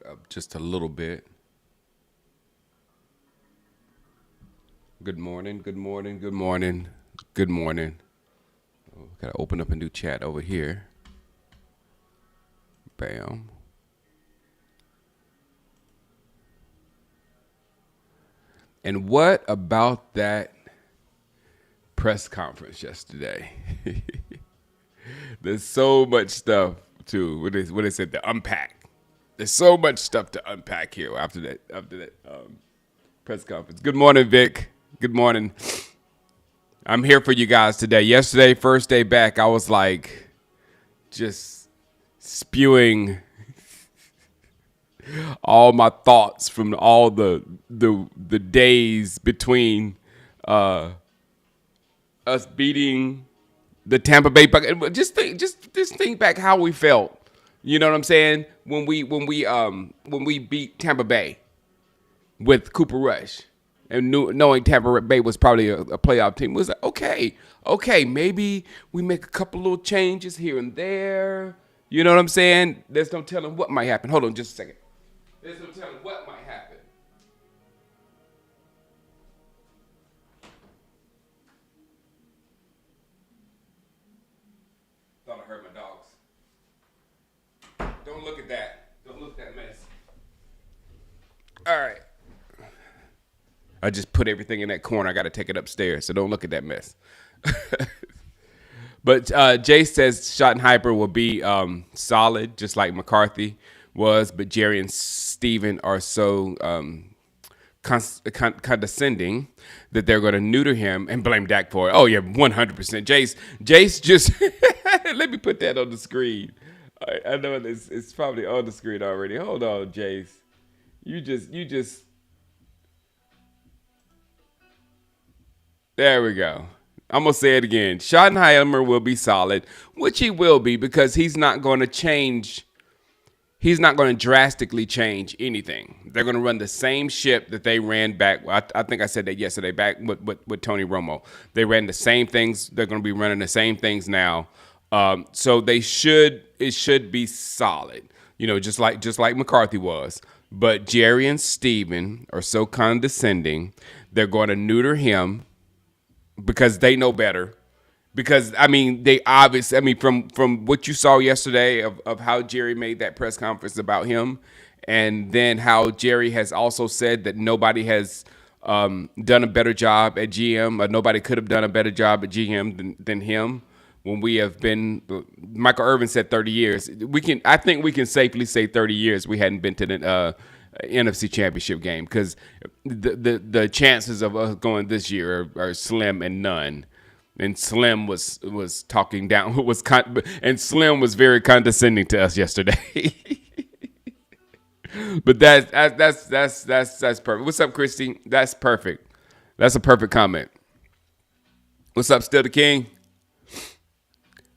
up just a little bit. Good morning, good morning, good morning, good morning. Oh, gotta open up a new chat over here. Bam. And what about that press conference yesterday? There's so much stuff to what they said to unpack. There's so much stuff to unpack here after that press conference. Good morning, Vic. Good morning. I'm here for you guys today. Yesterday, first day back, I was like just spewing all my thoughts from all the days between uh, us beating the Tampa Bay Buccaneers. Just think back how we felt. You know what I'm saying? When we beat Tampa Bay with Cooper Rush, and knowing Tampa Bay was probably a playoff team, was like, okay, maybe we make a couple little changes here and there. You know what I'm saying? There's no telling what might happen. Hold on just a second. There's no telling what might happen. Thought I heard my dogs. Don't look at that. Don't look at that mess. All right. I just put everything in that corner. I got to take it upstairs, so don't look at that mess. But Jay says Schottenheimer will be solid, just like McCarthy was. But Jerry and Steven are so condescending that they're going to neuter him and blame Dak for it. Oh yeah, 100%. Jace just let me put that on the screen. I know it's probably on the screen already. Hold on, Jace. You just. There we go. I'm gonna say it again. Schottenheimer will be solid, which he will be because he's not going to change. He's not going to drastically change anything. They're going to run the same ship that they ran back. I think I said that yesterday back with Tony Romo. They ran the same things. They're going to be running the same things now. So it should be solid. You know, just like McCarthy was. But Jerry and Steven are so condescending. They're going to neuter him because they know better. Because they obviously, from what you saw yesterday of how Jerry made that press conference about him, and then how Jerry has also said that nobody has done a better job at GM, or nobody could have done a better job at GM than him. When we have been, Michael Irvin said 30 years. I think we can safely say 30 years we hadn't been to the NFC Championship game, because the chances of us going this year are slim and none. And Slim was talking down, and Slim was very condescending to us yesterday. But that's perfect. What's up, Christy? That's perfect. That's a perfect comment. What's up, Still the King?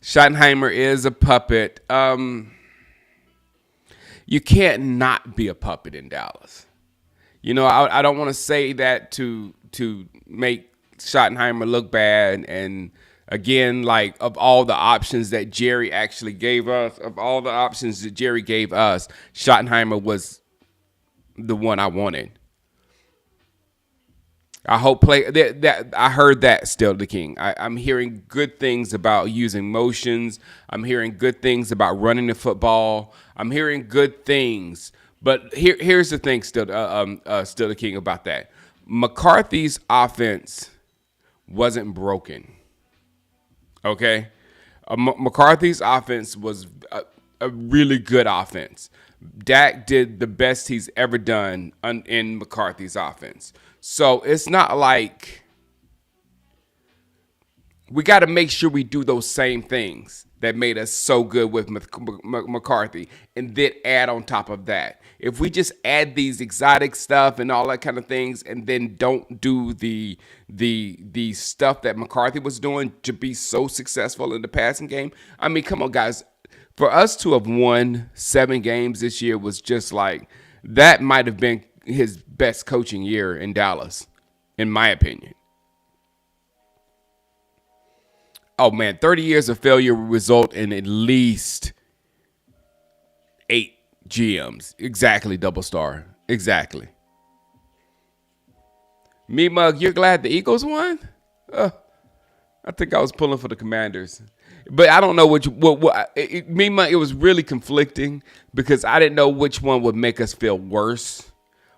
Schottenheimer is a puppet. You can't not be a puppet in Dallas. You know, I don't want to say that to make Schottenheimer look bad. And again, like, of all the options that Jerry actually gave us, Schottenheimer was the one I wanted. I hope that I heard that Still the King. I'm hearing good things about using motions. I'm hearing good things about running the football. I'm hearing good things. But here's the thing, Still the King, about that. McCarthy's offense wasn't broken. Okay? McCarthy's offense was a really good offense. Dak did the best he's ever done in McCarthy's offense. So it's not like we got to make sure we do those same things that made us so good with McCarthy, and then add on top of that. If we just add these exotic stuff and all that kind of things, and then don't do the stuff that McCarthy was doing to be so successful in the passing game, come on, guys. For us to have won 7 games this year was just like, that might have been his best coaching year in Dallas, in my opinion. Oh man, 30 years of failure will result in at least 8 GMs. Exactly, double star. Exactly. Me Mug, you're glad the Eagles won? Uh, I think I was pulling for the Commanders, but I don't know which. Me Mug, it was really conflicting because I didn't know which one would make us feel worse.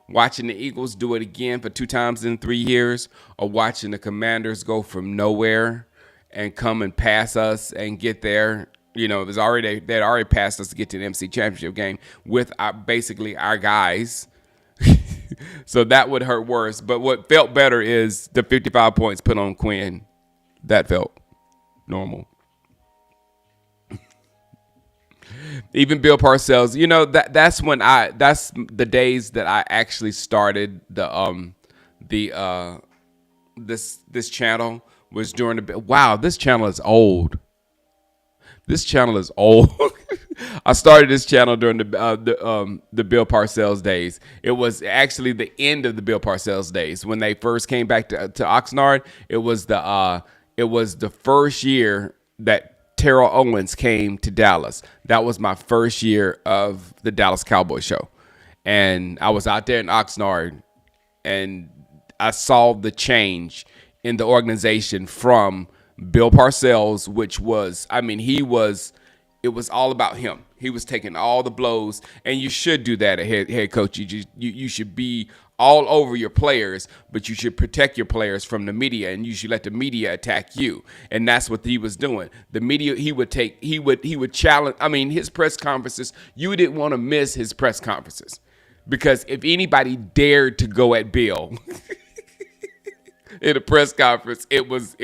Watching the Eagles do it again for 2 times in 3 years, or watching the Commanders go from nowhere and come and pass us and get there. You know, they'd already passed us to get to the MC Championship game with basically our guys. So that would hurt worse. But what felt better is the 55 points put on Quinn. That felt normal. Even Bill Parcells, you know, that's the days that I actually started this channel was during this channel is old. This channel is old. I started this channel during the Bill Parcells days. It was actually the end of the Bill Parcells days when they first came back to Oxnard. It was the first year that Terrell Owens came to Dallas. That was my first year of the Dallas Cowboys show, and I was out there in Oxnard, and I saw the change in the organization from Bill Parcells, which was, it was all about him. He was taking all the blows, and you should do that as head coach. You should be all over your players, but you should protect your players from the media, and you should let the media attack you. And that's what he was doing. The media, he would challenge. His press conferences, you didn't want to miss his press conferences, because if anybody dared to go at Bill in a press conference, it was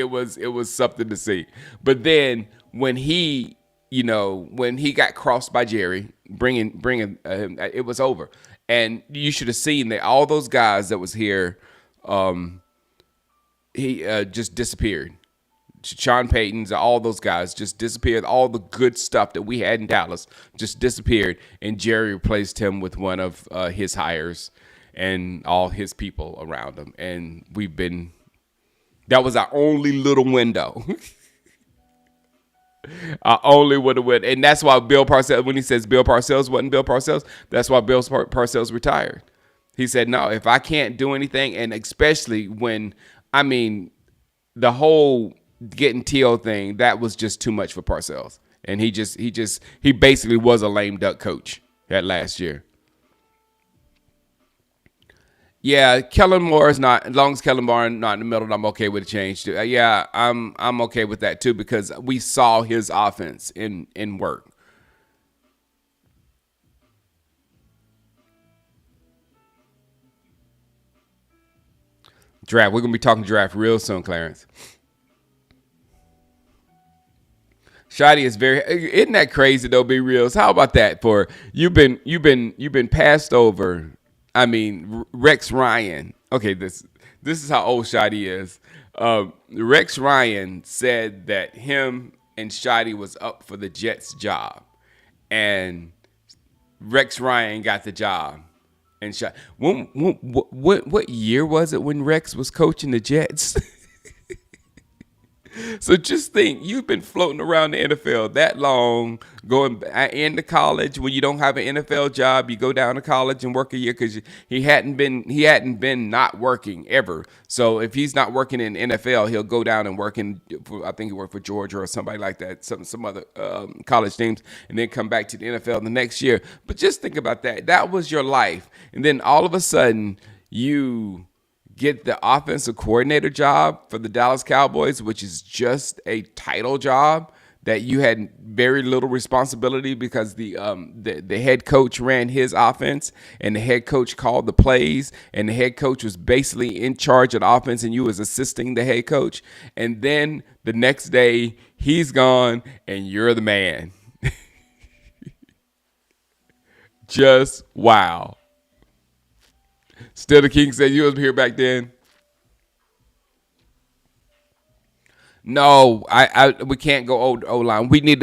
something to see. But then when he got crossed by Jerry, bringing it was over. And you should have seen that all those guys that was here, he just disappeared. Sean Payton's, all those guys just disappeared. All the good stuff that we had in Dallas just disappeared, and Jerry replaced him with one of his hires and all his people around him. And that was our only little window. I only would have went, and that's why Bill Parcells, when he says Bill Parcells wasn't Bill Parcells, that's why Bill Parcells retired. He said, no, if I can't do anything, and especially when, the whole getting T.O. thing, that was just too much for Parcells. And he basically was a lame duck coach that last year. Yeah, Kellen Moore is not. As long as Kellen Moore is not in the middle, I'm okay with the change too. Yeah, I'm okay with that too, because we saw his offense in work. Draft. We're gonna be talking draft real soon, Clarence. Shotty is isn't that crazy though, be reals? How about that for you've been passed over. Rex Ryan. Okay, this is how old Shotty is. Rex Ryan said that him and Shotty was up for the Jets job, and Rex Ryan got the job. And what year was it when Rex was coaching the Jets? So just think, you've been floating around the NFL that long, going into college. When you don't have an NFL job, you go down to college and work a year, because he hadn't been not working ever. So if he's not working in NFL, he'll go down and work I think he worked for Georgia or somebody like that, some other college teams, and then come back to the NFL the next year. But just think about that. That was your life. And then all of a sudden you get the offensive coordinator job for the Dallas Cowboys, which is just a title job that you had very little responsibility, because the head coach ran his offense, and the head coach called the plays, and the head coach was basically in charge of the offense, and you was assisting the head coach. And then the next day he's gone and you're the man. Just wow. Still the King said you was here back then. No, we can't go O-line. We need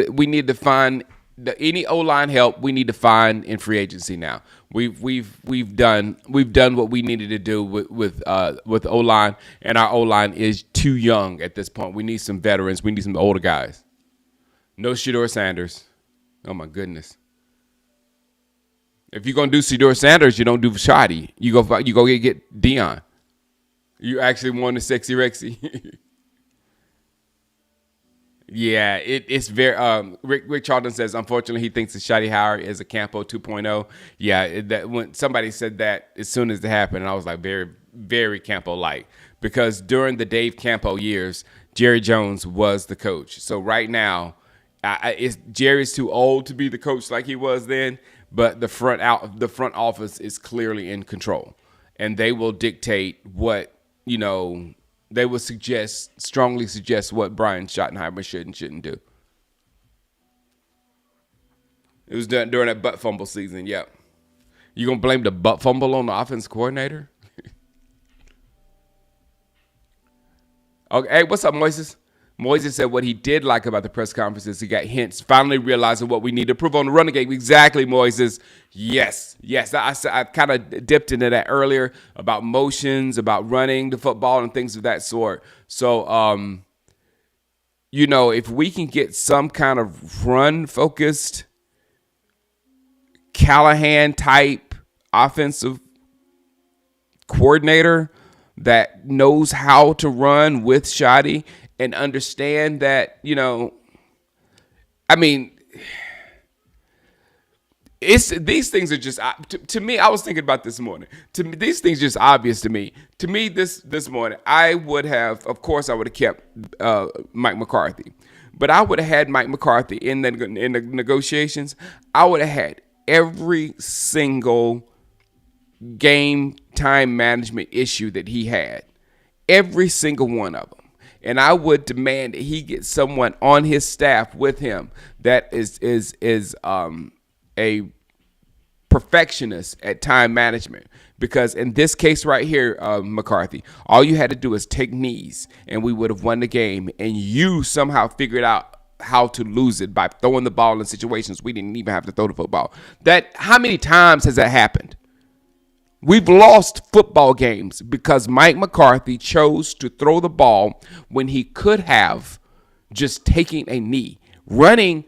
to find any O-line help. We need to find in free agency now. We've done what we needed to do with O-line, and our O-line is too young at this point. We need some veterans. We need some older guys. No Shedeur Sanders. Oh my goodness. If you're gonna do Shedeur Sanders, you don't do Shoddy. You go get Dion. You actually want the sexy Rexy. Yeah, it's very. Rick Charlton says, unfortunately, he thinks that Shotty Howard is a Campo 2.0. Yeah, that when somebody said that as soon as it happened, and I was like, very, very Campo-like. Because during the Dave Campo years, Jerry Jones was the coach. So right now, Jerry's too old to be the coach like he was then, but the front office is clearly in control, and they will dictate what they would strongly suggest what Brian Schottenheimer should and shouldn't do. It was done during that butt fumble season. Yep. You gonna blame the butt fumble on the offense coordinator? Okay. Hey, what's up, Moises? Moises said what he did like about the press conference is he got hints, finally realizing what we need to improve on the running game. Exactly, Moises. Yes. I kind of dipped into that earlier about motions, about running the football and things of that sort. So, if we can get some kind of run-focused, Callahan-type offensive coordinator that knows how to run with Shoddy and understand that, these things are just, to me, I was thinking about this morning. To me, these things are just obvious to me. To me, this morning, I would have kept Mike McCarthy. But I would have had Mike McCarthy in the negotiations. I would have had every single game time management issue that he had. Every single one of them. And I would demand that he get someone on his staff with him that is a perfectionist at time management. Because in this case right here, McCarthy, all you had to do is take knees and we would have won the game. And you somehow figured out how to lose it by throwing the ball in situations we didn't even have to throw the football. How many times has that happened? We've lost football games because Mike McCarthy chose to throw the ball when he could have just taken a knee. Running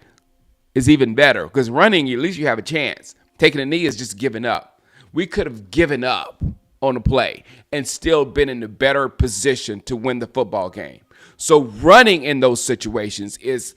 is even better because running, at least you have a chance. Taking a knee is just giving up. We could have given up on a play and still been in a better position to win the football game. So running in those situations is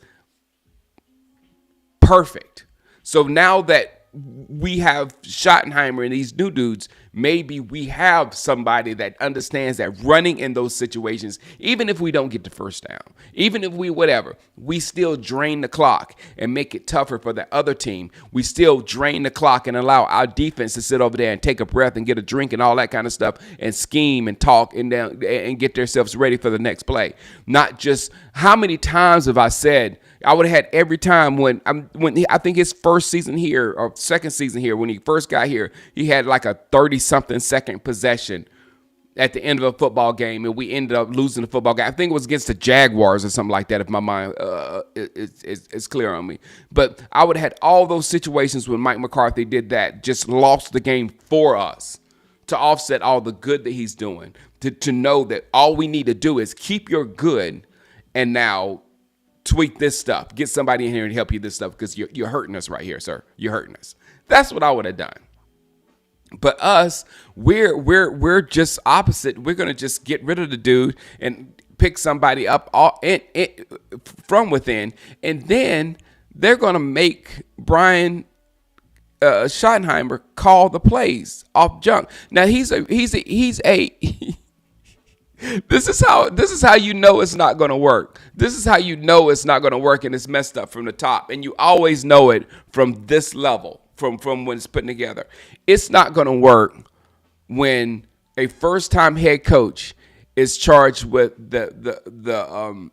perfect. So now that we have Schottenheimer and these new dudes, maybe we have somebody that understands that running in those situations, even if we don't get the first down, even if we still drain the clock and make it tougher for the other team. We still drain the clock and allow our defense to sit over there and take a breath and get a drink and all that kind of stuff and scheme and talk and get themselves ready for the next play. Not just how many times have I said, I would have had every time when I think his first season here or second season here, when he first got here, he had like a 30-something second possession at the end of a football game, and we ended up losing the football game. I think it was against the Jaguars or something like that, if my mind is clear on me. But I would have had all those situations when Mike McCarthy did that, just lost the game for us to offset all the good that he's doing, to know that all we need to do is keep your good and now tweak this stuff. Get somebody in here and help you this stuff because you're hurting us right here, sir. You're hurting us. That's what I would have done. But us, we're just opposite. We're gonna just get rid of the dude and pick somebody up from within, and then they're gonna make Brian Schottenheimer call the plays off junk. Now he's a This is how you know it's not going to work. This is how you know it's not going to work and it's messed up from the top. And you always know it from this level, from when it's put together. It's not going to work when a first-time head coach is charged with the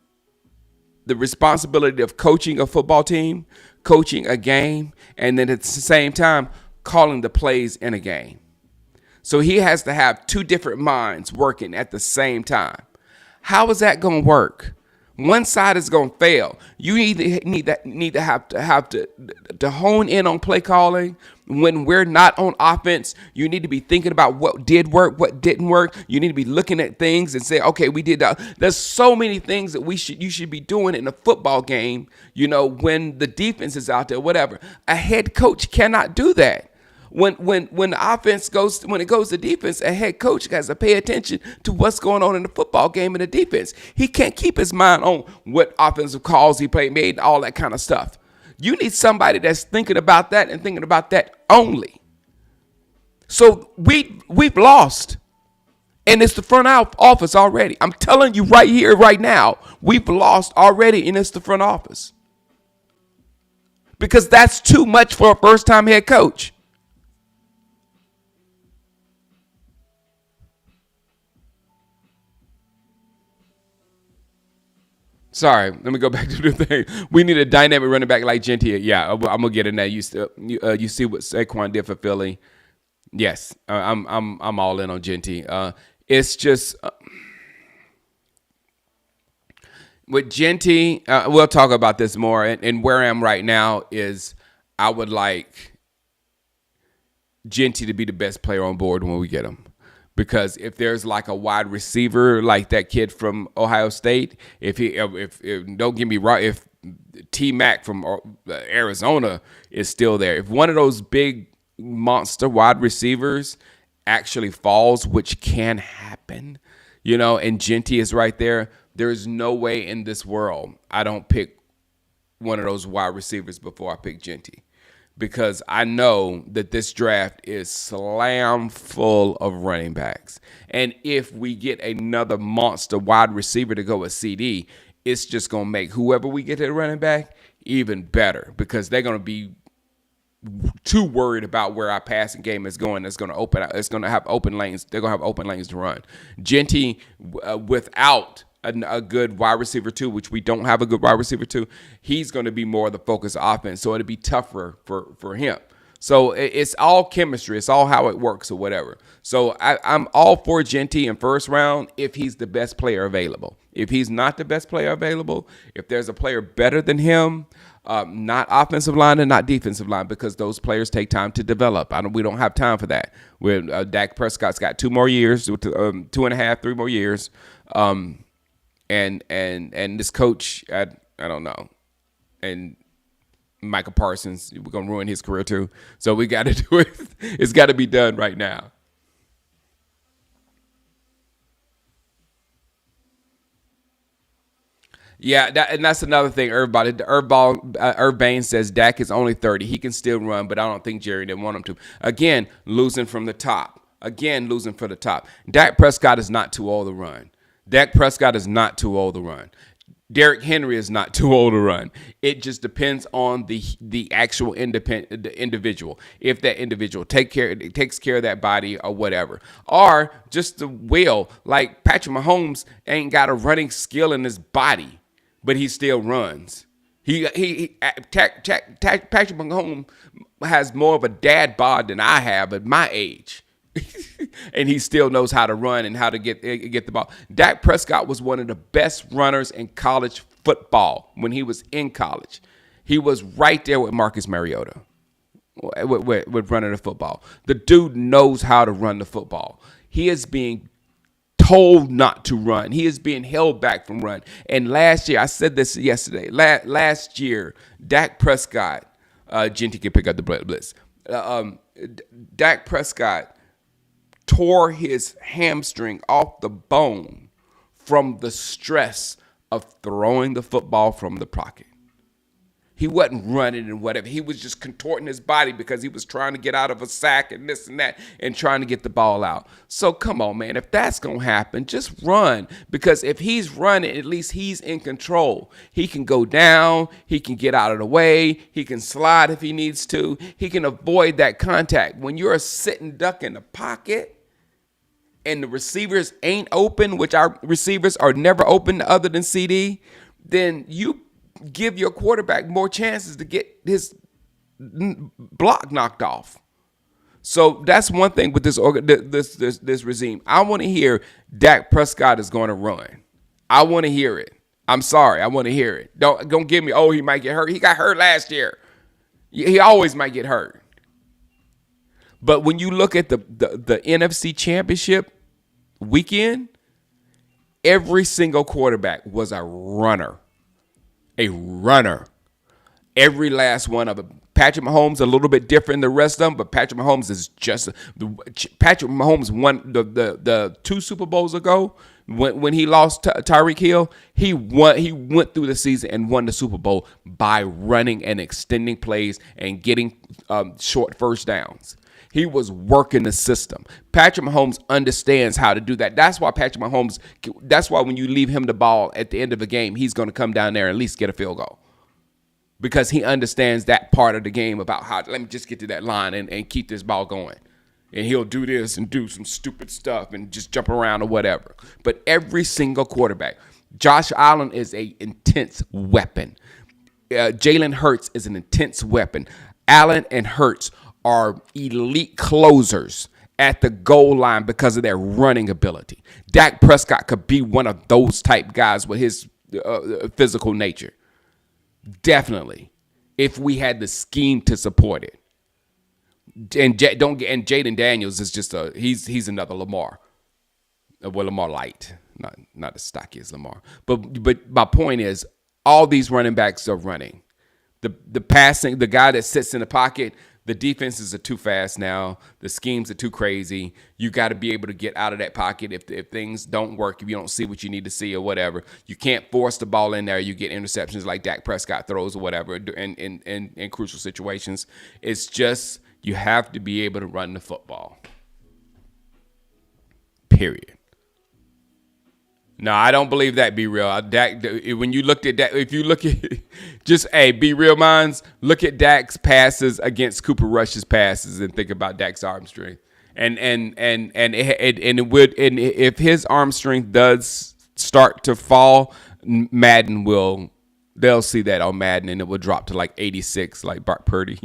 responsibility of coaching a football team, coaching a game, and then at the same time calling the plays in a game. So he has to have two different minds working at the same time. How is that going to work? One side is going to fail. You need to have to hone in on play calling. When we're not on offense, you need to be thinking about what did work, what didn't work. You need to be looking at things and say, okay, we did that. There's so many things that you should be doing in a football game, when the defense is out there, whatever. A head coach cannot do that. when the offense goes when it goes to defense, a head coach has to pay attention to what's going on in the football game in the defense. He can't keep his mind on what offensive calls he made and all that kind of stuff. You need somebody that's thinking about that and thinking about that only. So we've lost. And it's the front office already. I'm telling you right here, right now, we've lost already, and it's the front office. Because that's too much for a first-time head coach. Sorry, let me go back to the thing. We need a dynamic running back like Genty. Yeah, I'm gonna get in that. You see what Saquon did for Philly. Yes, I'm all in on Genty. It's just with Genty. We'll talk about this more. And where I am right now is I would like Genty to be the best player on board when we get him. Because if there's like a wide receiver like that kid from Ohio State, if don't get me wrong, if T Mac from Arizona is still there, if one of those big monster wide receivers actually falls, which can happen, and Genty is right there, there's no way in this world I don't pick one of those wide receivers before I pick Genty. Because I know that this draft is slam full of running backs. And if we get another monster wide receiver to go with CD, it's just going to make whoever we get at running back even better. Because they're going to be too worried about where our passing game is going. It's going to have open lanes. They're going to have open lanes to run. Genty, without a good wide receiver too, which we don't have a good wide receiver too, he's going to be more of the focus of offense. So it'll be tougher for him. So it's all chemistry. It's all how it works or whatever. So I'm all for Genty in first round if he's the best player available. If he's not the best player available, if there's a player better than him, not offensive line and not defensive line, because those players take time to develop. We don't have time for that. Dak Prescott's got 2 more years, 2.5, 3 more years. And this coach, I don't know. And Michael Parsons, we're going to ruin his career too. So we got to do it. It's got to be done right now. Yeah, and that's another thing, everybody. Irv Bain says Dak is only 30. He can still run, but I don't think Jerry didn't want him to. Again, losing from the top. Dak Prescott is not too old to run. Dak Prescott is not too old to run. Derrick Henry is not too old to run. It just depends on the actual individual. If that individual takes care of that body or whatever. Or just the will. Like Patrick Mahomes ain't got a running skill in his body, but he still runs. Patrick Mahomes has more of a dad bod than I have at my age. And he still knows how to run and how to get the ball. Dak Prescott was one of the best runners in college football when he was in college. He was right there with Marcus Mariota with running the football. The dude knows how to run the football. He is being told not to run. He is being held back from run. And last year, I said this yesterday, last year, Dak Prescott, Genty can pick up the blitz. Dak Prescott tore his hamstring off the bone from the stress of throwing the football from the pocket. He wasn't running and whatever. He was just contorting his body because he was trying to get out of a sack and this and that and trying to get the ball out. So come on, man. If that's going to happen, just run. Because if he's running, at least he's in control. He can go down. He can get out of the way. He can slide if he needs to. He can avoid that contact. When you're a sitting duck in the pocket and the receivers ain't open, which our receivers are never open other than CD, then you give your quarterback more chances to get his block knocked off. So that's one thing with this regime. I want to hear Dak Prescott is going to run. I want to hear it. I'm sorry. I want to hear it. Don't give me, he might get hurt. He got hurt last year. He always might get hurt. But when you look at the NFC Championship weekend, every single quarterback was a runner. Every last one of them. Patrick Mahomes a little bit different than the rest of them, but Patrick Mahomes is just Patrick Mahomes won the 2 Super Bowls ago when he lost Tyreek Hill. He went through the season and won the Super Bowl by running and extending plays and getting short first downs. He was working the system. Patrick Mahomes understands how to do that. That's why when you leave him the ball at the end of a game, he's going to come down there and at least get a field goal. Because he understands that part of the game about how, let me just get to that line and keep this ball going. And he'll do this and do some stupid stuff and just jump around or whatever. But every single quarterback, Josh Allen is an intense weapon. Jalen Hurts is an intense weapon. Allen and Hurts are elite closers at the goal line because of their running ability. Dak Prescott could be one of those type guys with his physical nature. Definitely, if we had the scheme to support it. And Jaden Daniels is just he's another Lamar. Well, Lamar light, not as stocky as Lamar. But my point is, all these running backs are running. The passing, the guy that sits in the pocket, the defenses are too fast now. The schemes are too crazy. You got to be able to get out of that pocket if things don't work, if you don't see what you need to see or whatever. You can't force the ball in there. You get interceptions like Dak Prescott throws or whatever in crucial situations. It's just you have to be able to run the football. Period. No, I don't believe that. Be real, Dak. When you looked at that, if you look at just be real, minds. Look at Dak's passes against Cooper Rush's passes and think about Dak's arm strength. And if his arm strength does start to fall, they'll see that on Madden and it will drop to like 86, like Brock Purdy.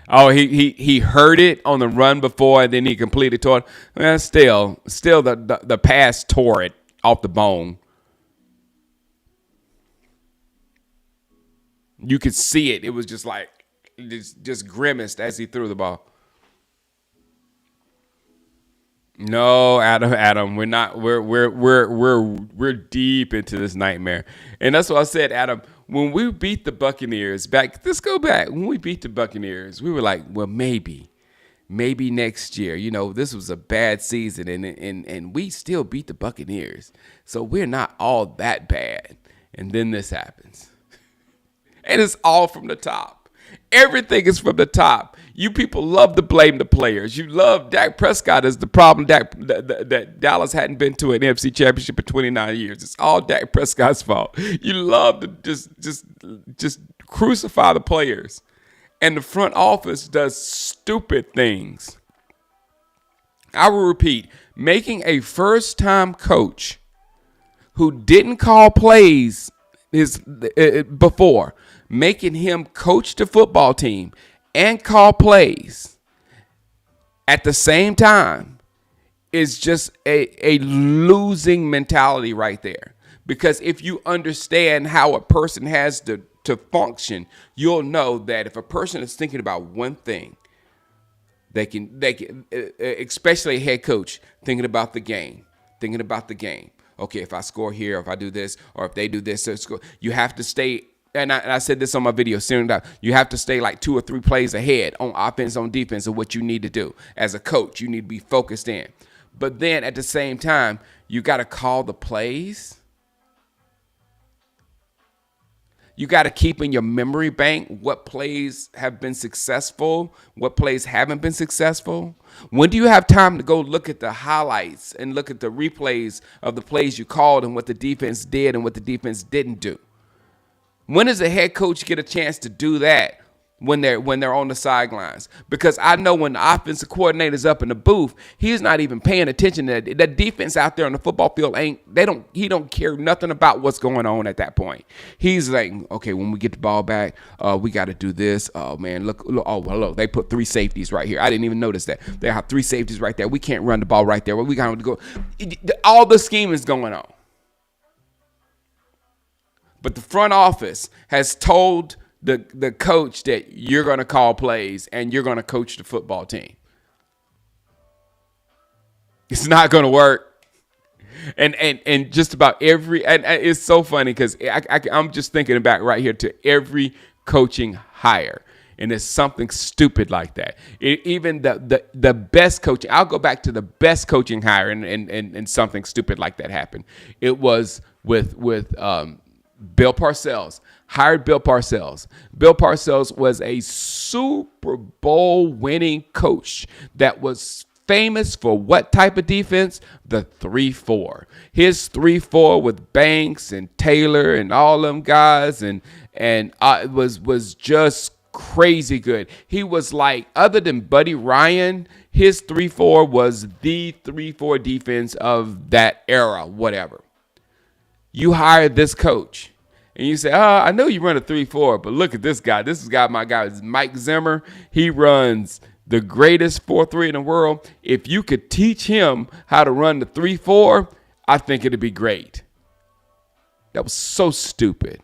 Oh, he heard it on the run before, and then he completed tore it. Well, still the pass tore it off the bone. You could see it. It was just like just grimaced as he threw the ball. No, Adam, we're not. We're deep into this nightmare, and that's what I said, Adam. When we beat the Buccaneers let's go back. When we beat the Buccaneers, we were like, well, maybe next year. You know, this was a bad season, and we still beat the Buccaneers, so we're not all that bad. And then this happens, and it's all from the top. Everything is from the top. You people love to blame the players. You love Dak Prescott as the problem that Dallas hadn't been to an NFC Championship in 29 years. It's all Dak Prescott's fault. You love to just crucify the players. And the front office does stupid things. I will repeat, making a first-time coach who didn't call plays before, making him coach the football team and call plays at the same time is just a losing mentality right there. Because if you understand how a person has to function, you'll know that if a person is thinking about one thing, they can especially a head coach thinking about the game. Okay, if I score here, if I do this, or if they do this, you have to stay. And I said this on my video, you have to stay like 2 or 3 plays ahead on offense, on defense of what you need to do. As a coach, you need to be focused in. But then at the same time, you got to call the plays. You got to keep in your memory bank what plays have been successful, what plays haven't been successful. When do you have time to go look at the highlights and look at the replays of the plays you called and what the defense did and what the defense didn't do? When does a head coach get a chance to do that when they're on the sidelines? Because I know when the offensive coordinator's up in the booth, he's not even paying attention to that. That defense out there on the football field he don't care nothing about what's going on at that point. He's like, okay, when we get the ball back, we got to do this. Oh man, look, hello, they put 3 safeties right here. I didn't even notice that. They have 3 safeties right there. We can't run the ball right there. We got to go. All the scheme is going on. But the front office has told the coach that you're going to call plays and you're going to coach the football team. It's not going to work. And just about every, and it's so funny because I'm just thinking back right here to every coaching hire. And it's something stupid like that. Even the best coaching, I'll go back to the best coaching hire, and something stupid like that happened. It was with Bill Parcells. Hired Bill Parcells. Bill Parcells was a Super Bowl winning coach that was famous for what type of defense? The 3-4. His 3-4 with Banks and Taylor and all them guys, and it was just crazy good. He was like, other than Buddy Ryan, his 3-4 was the 3-4 defense of that era, whatever. You hire this coach and you say, I know you run a 3-4, but look at this guy. My guy is Mike Zimmer. He runs the greatest 4-3 in the world. If you could teach him how to run the 3-4, I think it'd be great. That was so stupid.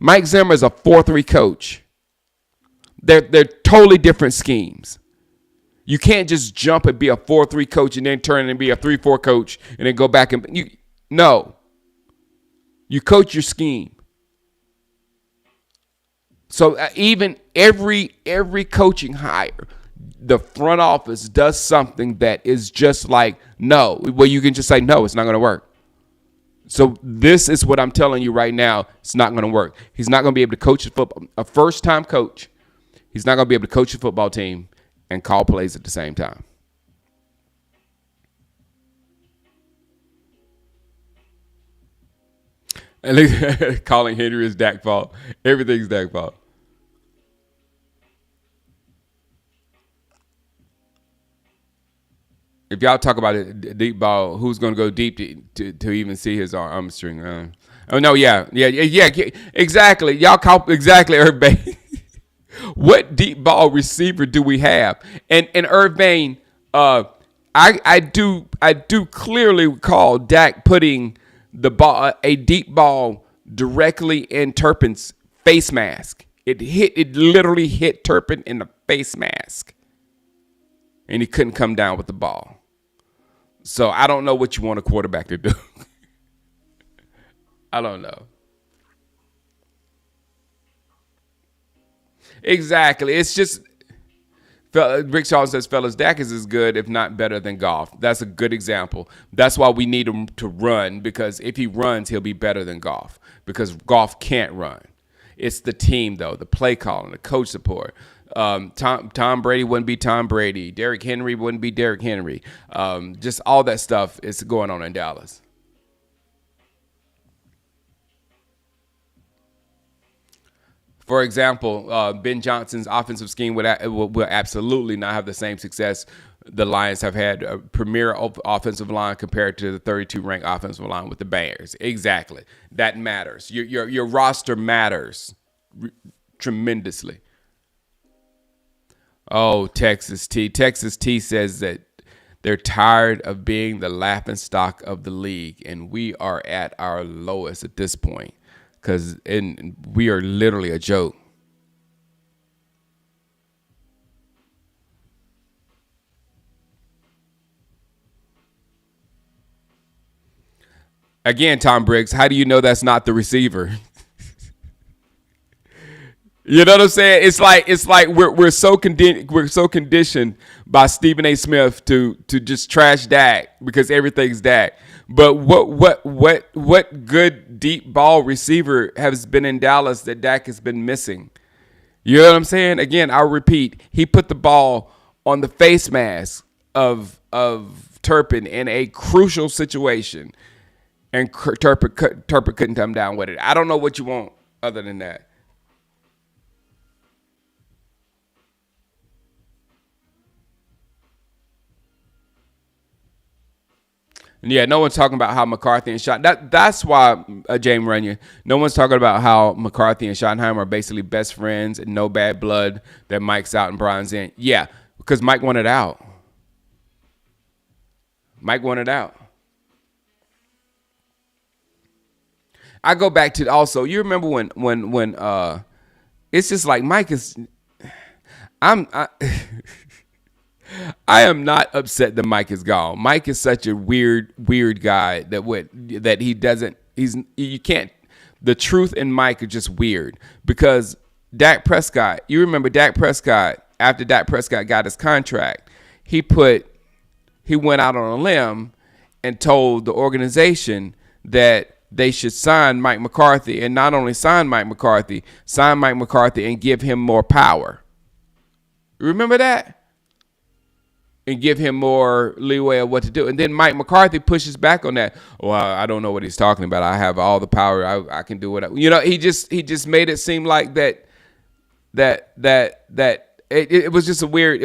Mike Zimmer is a 4-3 coach. They're totally different schemes. You can't just jump and be a 4-3 coach and then turn and be a 3-4 coach and then go back and no. You coach your scheme. So even every coaching hire, the front office does something that is just like no, where you can just say no, it's not going to work. So this is what I'm telling you right now. It's not going to work. He's not going to be able to coach a first-time coach. He's not going to be able to coach a football team and call plays at the same time. At least calling Henry is Dak's fault. Everything's Dak's fault. If y'all talk about it, deep ball, who's going to go deep to even see his arm string? Oh no, yeah, exactly. Y'all call exactly Irving. What deep ball receiver do we have? And Irving, I do clearly recall Dak putting the ball, a deep ball, directly in Turpin's face mask. It literally hit Turpin in the face mask, and he couldn't come down with the ball. So I don't know what you want a quarterback to do. I don't know. Exactly. It's just Rick Charles says, fellas, Dak is as good, if not better than Goff. That's a good example. That's why we need him to run, because if he runs, he'll be better than Goff, because Goff can't run. It's the team, though, the play calling, the coach support. Tom Brady wouldn't be Tom Brady. Derrick Henry wouldn't be Derrick Henry. Just all that stuff is going on in Dallas. For example, Ben Johnson's offensive scheme will absolutely not have the same success the Lions have had. A premier offensive line compared to the 32 ranked offensive line with the Bears. Exactly. That matters. Your roster matters tremendously. Oh, Texas T. Texas T says that they're tired of being the laughingstock of the league, and we are at our lowest at this point, because we are literally a joke. Again, Tom Briggs, how do you know that's not the receiver? You know what I'm saying? It's like we're so conditioned by Stephen A. Smith to just trash Dak because everything's Dak. But what good deep ball receiver has been in Dallas that Dak has been missing? You know what I'm saying? Again, I'll repeat. He put the ball on the face mask of Turpin in a crucial situation, and Turpin couldn't come down with it. I don't know what you want other than that. Yeah, no one's talking about how McCarthy and that's why, James Runyon, no one's talking about how McCarthy and Schottenheimer are basically best friends and no bad blood, that Mike's out and Brian's in. Yeah, because Mike wanted out. Mike wanted out. I go back to also, you remember when it's just like Mike is, I am not upset that Mike is gone. Mike is such a weird guy that he doesn't. You can't. The truth in Mike is just weird because Dak Prescott. You remember Dak Prescott after Dak Prescott got his contract, he went out on a limb and told the organization that they should sign Mike McCarthy, and not only sign Mike McCarthy and give him more power. Remember that? And give him more leeway of what to do. And then Mike McCarthy pushes back on that. Well, I don't know what he's talking about. I have all the power. I can do what he just made it seem like that it was just a weird.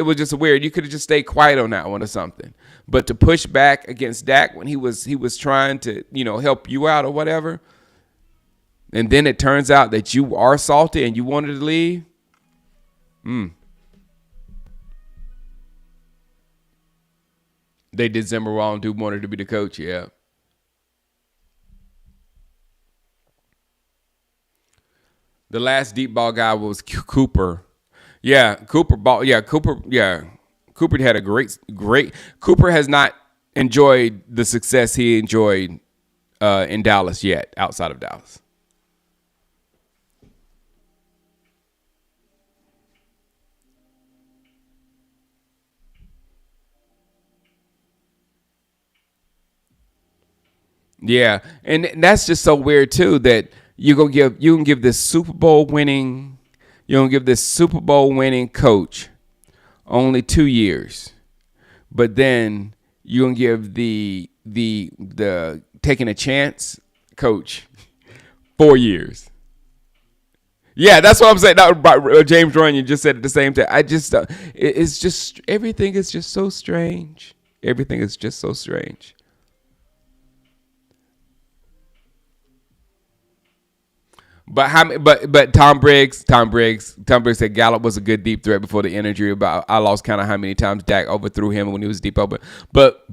You could have just stayed quiet on that one or something. But to push back against Dak when he was trying to help you out or whatever, and then it turns out that you are salty and you wanted to leave. They did Zimmer wrong. Dude wanted to be the coach. Yeah. The last deep ball guy was Cooper. Yeah, Cooper ball. Yeah, Cooper. Yeah, Cooper had a great. Cooper has not enjoyed the success he enjoyed in Dallas yet, outside of Dallas. Yeah, and that's just so weird too that you can give this Super Bowl winning coach only 2 years, but then you gonna give the taking a chance coach 4 years. Yeah, that's what I'm saying. James Runyon just said at the same time. It's just everything is just so strange. Everything is just so strange. But Tom Briggs said Gallup was a good deep threat before the injury. But I lost count of how many times Dak overthrew him when he was deep open. But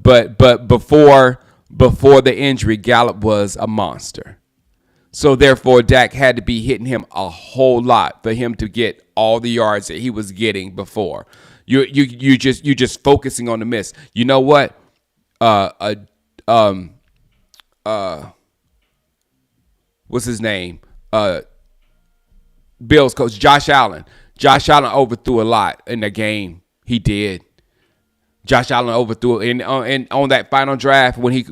before the injury, Gallup was a monster. So therefore, Dak had to be hitting him a whole lot for him to get all the yards that he was getting before. You just focusing on the miss. You know what? Uh, what's his name? Bills coach Josh Allen. Josh Allen overthrew a lot in the game. He did. Josh Allen overthrew it, and on that final drive when he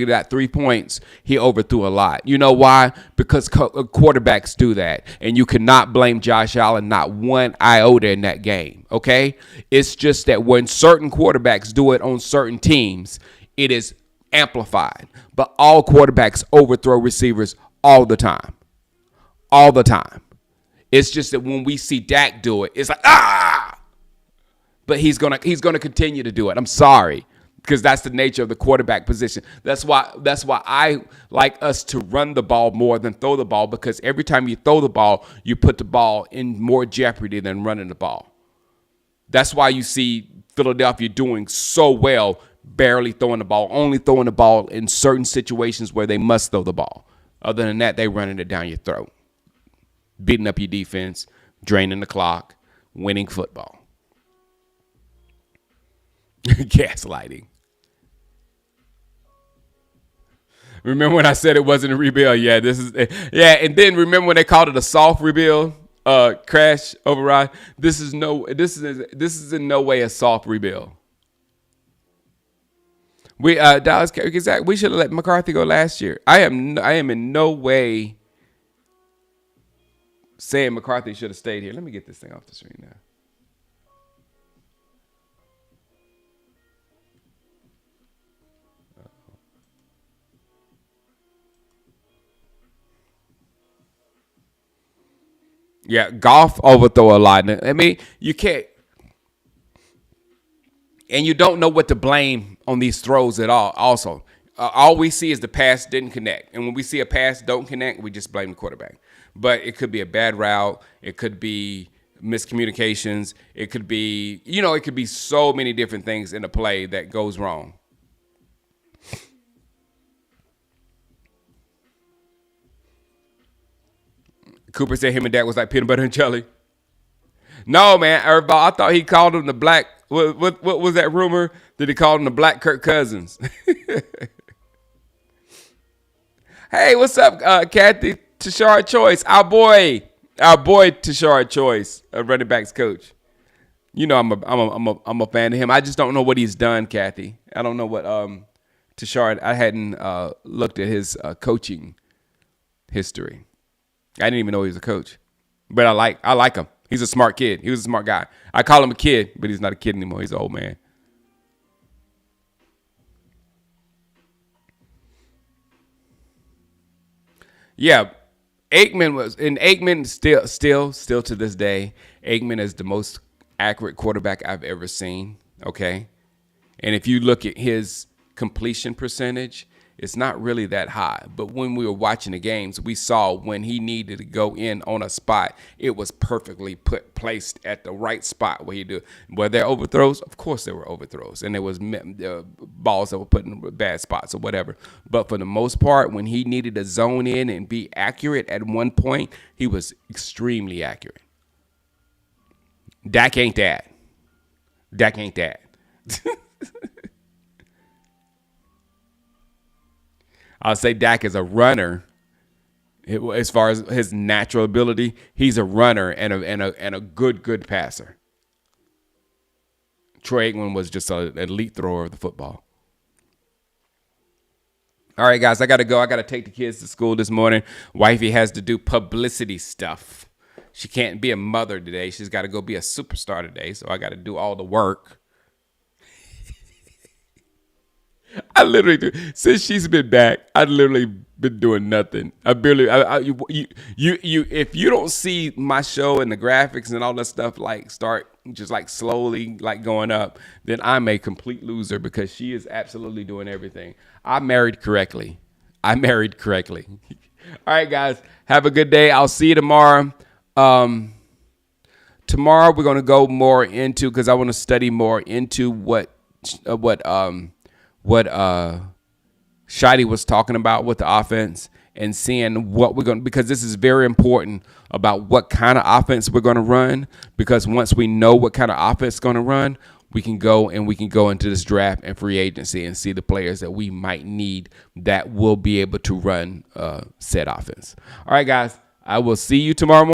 got 3 points, he overthrew a lot. You know why? Because quarterbacks do that, and you cannot blame Josh Allen not one iota in that game. Okay, it's just that when certain quarterbacks do it on certain teams, it is amplified. But all quarterbacks overthrow receivers all the time. All the time. It's just that when we see Dak do it, it's like, ah! But he's gonna continue to do it. I'm sorry. Because that's the nature of the quarterback position. That's why I like us to run the ball more than throw the ball, because every time you throw the ball, you put the ball in more jeopardy than running the ball. That's why you see Philadelphia doing so well, barely throwing the ball, only throwing the ball in certain situations where they must throw the ball. Other than that, they running it down your throat, beating up your defense, draining the clock, winning football. Gaslighting. Remember when I said it wasn't a rebuild? Yeah, and then remember when they called it a soft rebuild? Crash override. This is in no way a soft rebuild. Dallas, exactly. We should have let McCarthy go last year. I am in no way saying McCarthy should have stayed here. Let me get this thing off the screen now. Yeah, Goff overthrow a lot. I mean, you can't, and you don't know what to blame on these throws at all. Also, all we see is the pass didn't connect, and when we see a pass don't connect, we just blame the quarterback. But it could be a bad route. It could be miscommunications. It could be, it could be so many different things in a play that goes wrong. Cooper said him and Dak was like peanut butter and jelly. No, man, Earthball, I thought he called him the black What was that rumor that he called him the Black Kirk Cousins? Hey, what's up, Kathy Tashard Choice? Our boy Tashard Choice, a running backs coach. You know I'm a fan of him. I just don't know what he's done, Kathy. I don't know what Tashard. I hadn't looked at his coaching history. I didn't even know he was a coach, but I like him. He's a smart kid. He was a smart guy. I call him a kid, but he's not a kid anymore. He's an old man. Yeah, Aikman still to this day, Aikman is the most accurate quarterback I've ever seen. Okay, and if you look at his completion percentage, it's not really that high. But when we were watching the games, we saw when he needed to go in on a spot, it was perfectly placed at the right spot where he do. Were there overthrows? Of course there were overthrows, and there was balls that were put in bad spots or whatever. But for the most part, when he needed to zone in and be accurate at one point, he was extremely accurate. Dak ain't that. Dak ain't that. I'll say Dak is a runner. As far as his natural ability, he's a runner and a good passer. Troy Aikman was just an elite thrower of the football. All right, guys, I got to go. I got to take the kids to school this morning. Wifey has to do publicity stuff. She can't be a mother today. She's got to go be a superstar today, so I got to do all the work. I literally do. Since she's been back, I've literally been doing nothing. If you don't see my show and the graphics and all that stuff like start just like slowly like going up, then I'm a complete loser because she is absolutely doing everything. I married correctly. All right, guys, have a good day. I'll see you tomorrow. Tomorrow we're going to go more into, because I want to study more into what Shadi was talking about with the offense and seeing what we're going to, because this is very important about what kind of offense we're going to run, because once we know what kind of offense is going to run, we can go into this draft and free agency and see the players that we might need that will be able to run said offense. All right, guys, I will see you tomorrow morning.